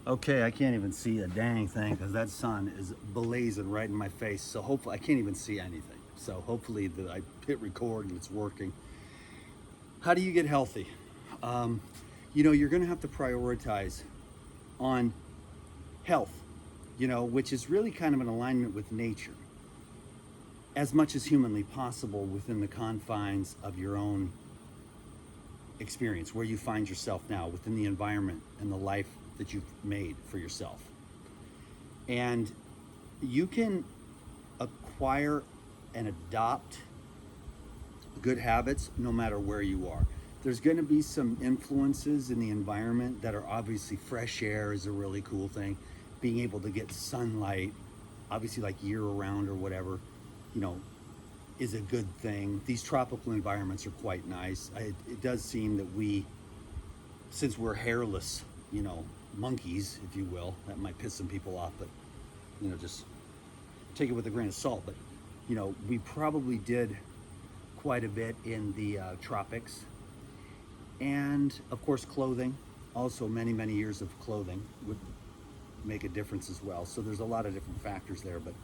Okay, I can't even see a dang thing because that sun is blazing right in my face. So hopefully I can't even see anything. So hopefully I hit record and it's working. How do you get healthy? Um, you're going to have to prioritize on health, which is really kind of an alignment with nature as much as humanly possible within the confines of your own experience, where you find yourself now within the environment and the life that you've made for yourself. And you can acquire and adopt good habits no matter where you are. There's going to be some influences in the environment that are obviously fresh air is a really cool thing. Being able to get sunlight, obviously like year round or whatever, you know, is a good thing. These tropical environments are quite nice. It does seem that since we're hairless, monkeys, if you will, that might piss some people off, but, just take it with a grain of salt. But, we probably did quite a bit in the tropics. And of course, clothing, also many years of clothing would make a difference as well. So there's a lot of different factors there, but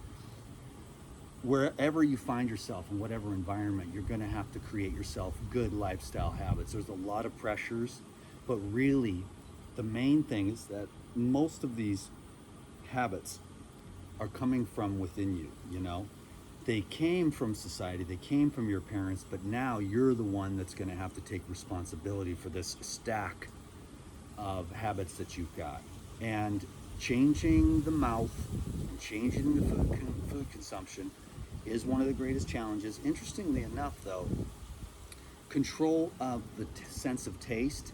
wherever you find yourself in whatever environment, you're going to have to create yourself good lifestyle habits. There's a lot of pressures, but really the main thing is that most of these habits are coming from within you. They came from society, they came from your parents, but now you're the one that's going to have to take responsibility for this stack of habits that you've got. And changing the mouth and changing the food consumption is one of the greatest challenges. Interestingly enough, though, control of the sense of taste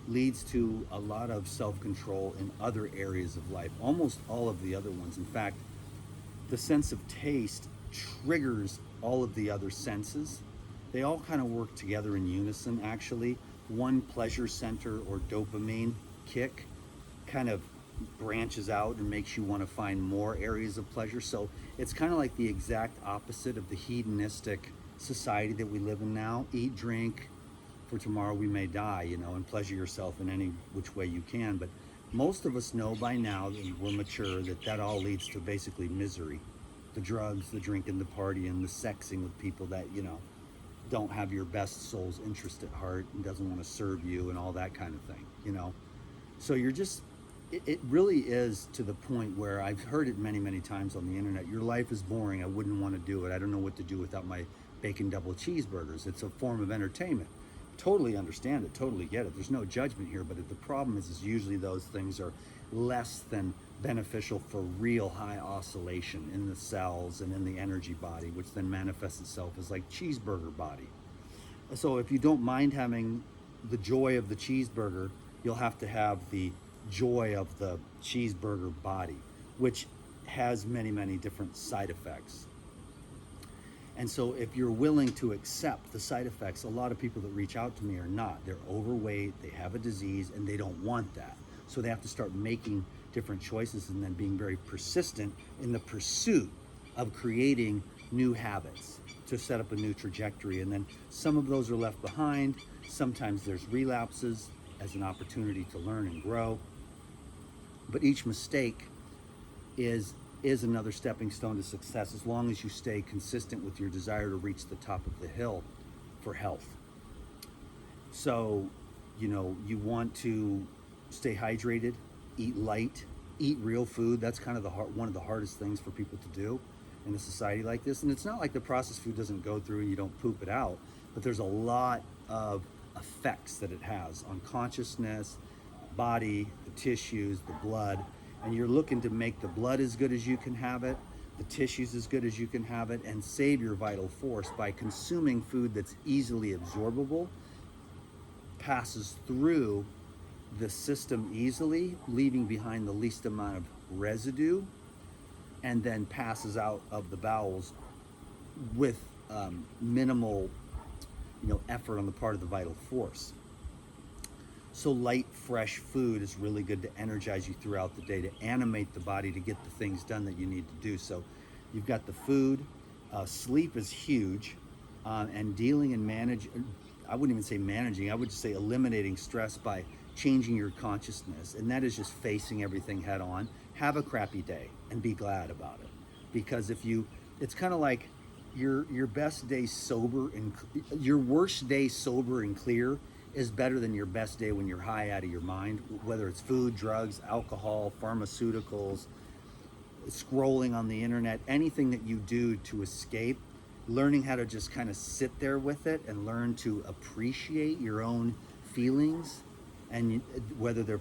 leads to a lot of self-control in other areas of life, almost all of the other ones. In fact, the sense of taste triggers all of the other senses. They all kind of work together in unison, actually. One pleasure center or dopamine kick kind of branches out and makes you want to find more areas of pleasure. So it's kind of like the exact opposite of the hedonistic society that we live in now. Eat, drink, for tomorrow we may die, and pleasure yourself in any which way you can. But most of us know by now that we're mature that all leads to basically misery. The drugs, the drinking, the partying, the sexing with people that, don't have your best soul's interest at heart and doesn't want to serve you and all that kind of thing. So you're just, it really is to the point where I've heard it many times on the internet. Your life is boring. I wouldn't want to do it. I don't know what to do without my bacon double cheeseburgers. It's a form of entertainment. Totally understand it, totally get it. There's no judgment here, but the problem is usually those things are less than beneficial for real high oscillation in the cells and in the energy body, which then manifests itself as like cheeseburger body. So if you don't mind having the joy of the cheeseburger, you'll have to have the joy of the cheeseburger body, which has many different side effects. And so if you're willing to accept the side effects, a lot of people that reach out to me are not. They're overweight, they have a disease, and they don't want that. So they have to start making different choices and then being very persistent in the pursuit of creating new habits to set up a new trajectory. And then some of those are left behind. Sometimes there's relapses as an opportunity to learn and grow. But each mistake is another stepping stone to success, as long as you stay consistent with your desire to reach the top of the hill for health. So, you want to stay hydrated, eat light, eat real food. That's kind of one of the hardest things for people to do in a society like this. And it's not like the processed food doesn't go through and you don't poop it out, but there's a lot of effects that it has on consciousness, body, the tissues, the blood. And you're looking to make the blood as good as you can have it, the tissues as good as you can have it, and save your vital force by consuming food that's easily absorbable, passes through the system easily, leaving behind the least amount of residue, and then passes out of the bowels with minimal effort on the part of the vital force. So light, fresh food is really good to energize you throughout the day, to animate the body to get the things done that you need to do. So you've got the food, sleep is huge, and dealing and I wouldn't even say managing, I would just say eliminating stress by changing your consciousness, and that is just facing everything head on. Have a crappy day and be glad about it, because if you, it's kind of like your best day sober and your worst day sober and clear is better than your best day when you're high out of your mind, whether it's food, drugs, alcohol, pharmaceuticals, scrolling on the internet, anything that you do to escape. Learning how to just kind of sit there with it and learn to appreciate your own feelings, and whether they're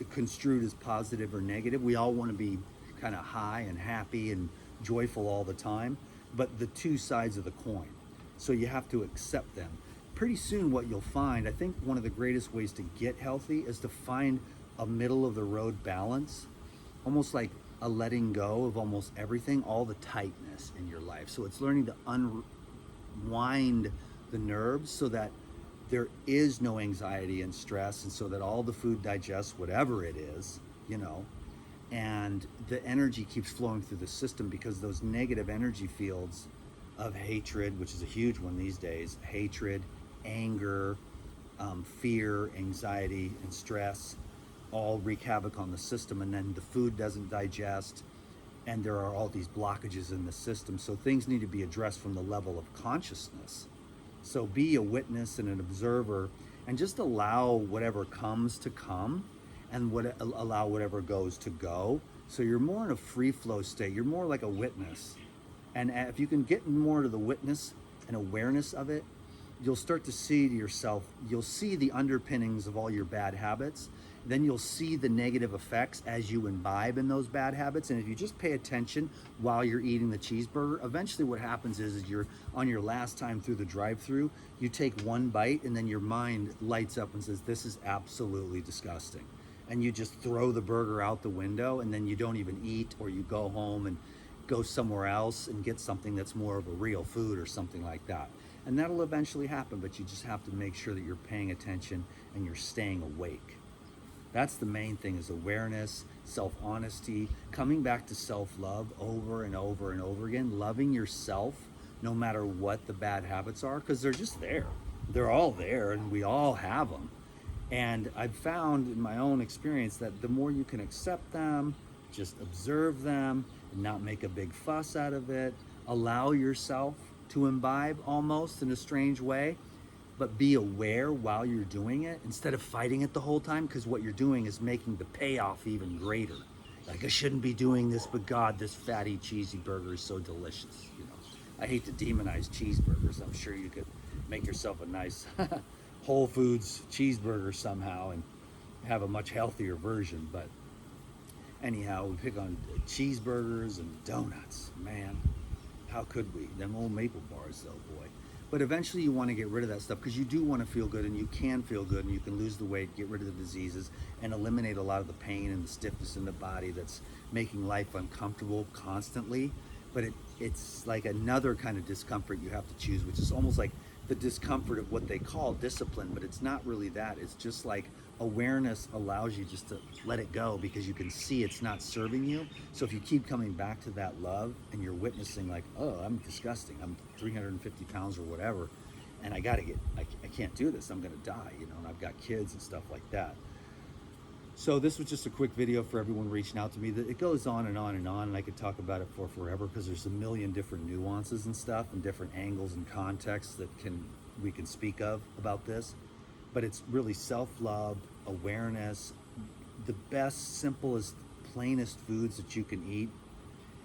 construed as positive or negative. We all want to be kind of high and happy and joyful all the time, but the two sides of the coin. So you have to accept them. Pretty soon what you'll find, I think one of the greatest ways to get healthy is to find a middle of the road balance, almost like a letting go of almost everything, all the tightness in your life. So it's learning to unwind the nerves so that there is no anxiety and stress, and so that all the food digests whatever it is, you know, and the energy keeps flowing through the system, because those negative energy fields of hatred, which is a huge one these days, hatred, anger, fear, anxiety, and stress, all wreak havoc on the system, and then the food doesn't digest, and there are all these blockages in the system. So things need to be addressed from the level of consciousness. So be a witness and an observer, and just allow whatever comes to come, and allow whatever goes to go. So you're more in a free flow state. You're more like a witness. And if you can get more to the witness and awareness of it, you'll start to see to yourself, you'll see the underpinnings of all your bad habits. Then you'll see the negative effects as you imbibe in those bad habits. And if you just pay attention while you're eating the cheeseburger, eventually what happens is you're on your last time through the drive-through, you take one bite, and then your mind lights up and says, this is absolutely disgusting. And you just throw the burger out the window, and then you don't even eat, or you go home and go somewhere else and get something that's more of a real food or something like that. And that'll eventually happen, but you just have to make sure that you're paying attention and you're staying awake. That's the main thing, is awareness, self-honesty, coming back to self-love over and over and over again, loving yourself no matter what the bad habits are, because they're just there. They're all there, and we all have them. And I've found in my own experience that the more you can accept them, just observe them, and not make a big fuss out of it, allow yourself to imbibe almost in a strange way, but be aware while you're doing it instead of fighting it the whole time, because what you're doing is making the payoff even greater. Like, I shouldn't be doing this, but God, this fatty, cheesy burger is so delicious. You know, I hate to demonize cheeseburgers. I'm sure you could make yourself a nice Whole Foods cheeseburger somehow and have a much healthier version. But anyhow, we pick on cheeseburgers and donuts. Man, how could we? Them old maple bars, though, boy. But eventually you want to get rid of that stuff, because you do want to feel good, and you can feel good, and you can lose the weight, get rid of the diseases, and eliminate a lot of the pain and the stiffness in the body that's making life uncomfortable constantly. But it's like another kind of discomfort you have to choose, which is almost like the discomfort of what they call discipline, but it's not really that. It's just like awareness allows you just to let it go, because you can see it's not serving you. So if you keep coming back to that love, and you're witnessing like, oh, I'm disgusting, I'm 350 pounds or whatever, and I can't do this, I'm gonna die, you know, and I've got kids and stuff like that. So this was just a quick video for everyone reaching out to me. It goes on and on and on, and I could talk about it for forever, because there's a million different nuances and stuff, and different angles and contexts that we can speak of about this. But it's really self-love, awareness, the best, simplest, plainest foods that you can eat,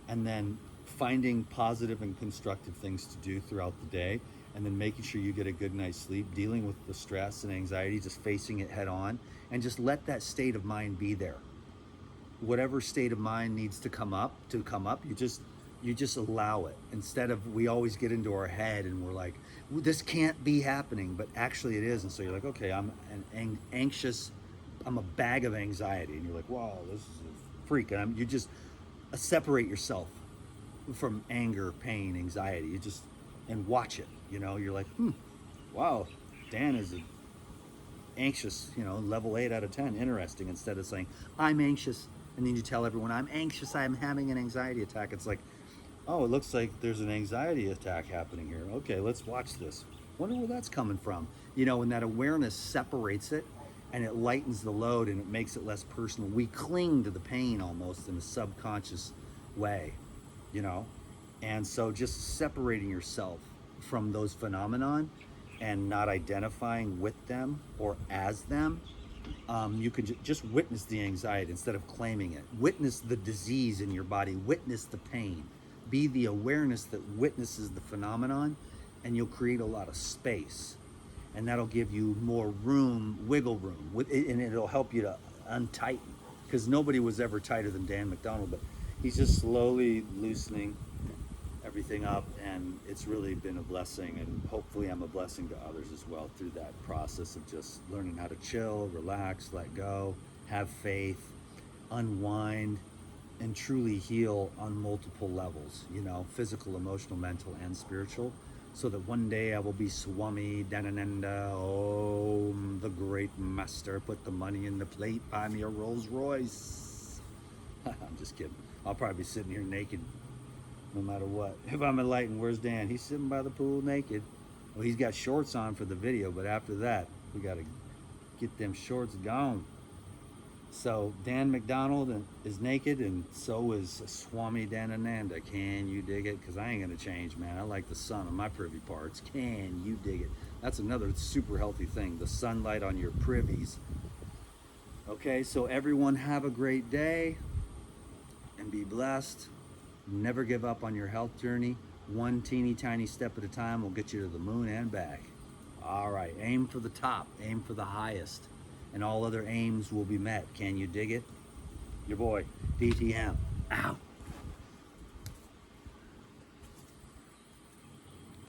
and then finding positive and constructive things to do throughout the day, and then making sure you get a good night's sleep, dealing with the stress and anxiety, just facing it head on, and just let that state of mind be there. Whatever state of mind needs to come up, you just allow it. Instead of, we always get into our head and we're like, this can't be happening, but actually it is. And so you're like, okay, I'm anxious, I'm a bag of anxiety, and you're like, wow, this is a freak. And you just separate yourself from anger, pain, anxiety. And watch it. You know, you're like, wow, Dan is anxious, you know, level 8 out of 10, interesting. Instead of saying, I'm anxious, and then you tell everyone, I'm anxious, I'm having an anxiety attack. It's like, oh, it looks like there's an anxiety attack happening here. Okay, let's watch this. Wonder where that's coming from. You know, and that awareness separates it, and it lightens the load and it makes it less personal. We cling to the pain almost in a subconscious way, you know? And so just separating yourself from those phenomenon and not identifying with them or as them, you can just witness the anxiety instead of claiming it. Witness the disease in your body, witness the pain. Be the awareness that witnesses the phenomenon, and you'll create a lot of space. And that'll give you more room, wiggle room, and it'll help you to untighten. Because nobody was ever tighter than Dan McDonald, but he's just slowly loosening everything up, and it's really been a blessing, and hopefully I'm a blessing to others as well through that process of just learning how to chill, relax, let go, have faith, unwind, and truly heal on multiple levels, you know, physical, emotional, mental, and spiritual, so that one day I will be Swami Dhanananda, Om, the great master, put the money in the plate, buy me a Rolls Royce. I'm just kidding. I'll probably be sitting here naked no matter what. If I'm enlightened, where's Dan? He's sitting by the pool naked. Well, he's got shorts on for the video, but after that, we got to get them shorts gone. So Dan McDonald is naked, and so is Swami Dhanananda. Can you dig it? Because I ain't going to change, man. I like the sun on my privy parts. Can you dig it? That's another super healthy thing, the sunlight on your privies. Okay, so everyone have a great day and be blessed. Never give up on your health journey. One teeny tiny step at a time will get you to the moon and back. All right, aim for the top, aim for the highest, and all other aims will be met. Can you dig it? Your boy, DTM, out.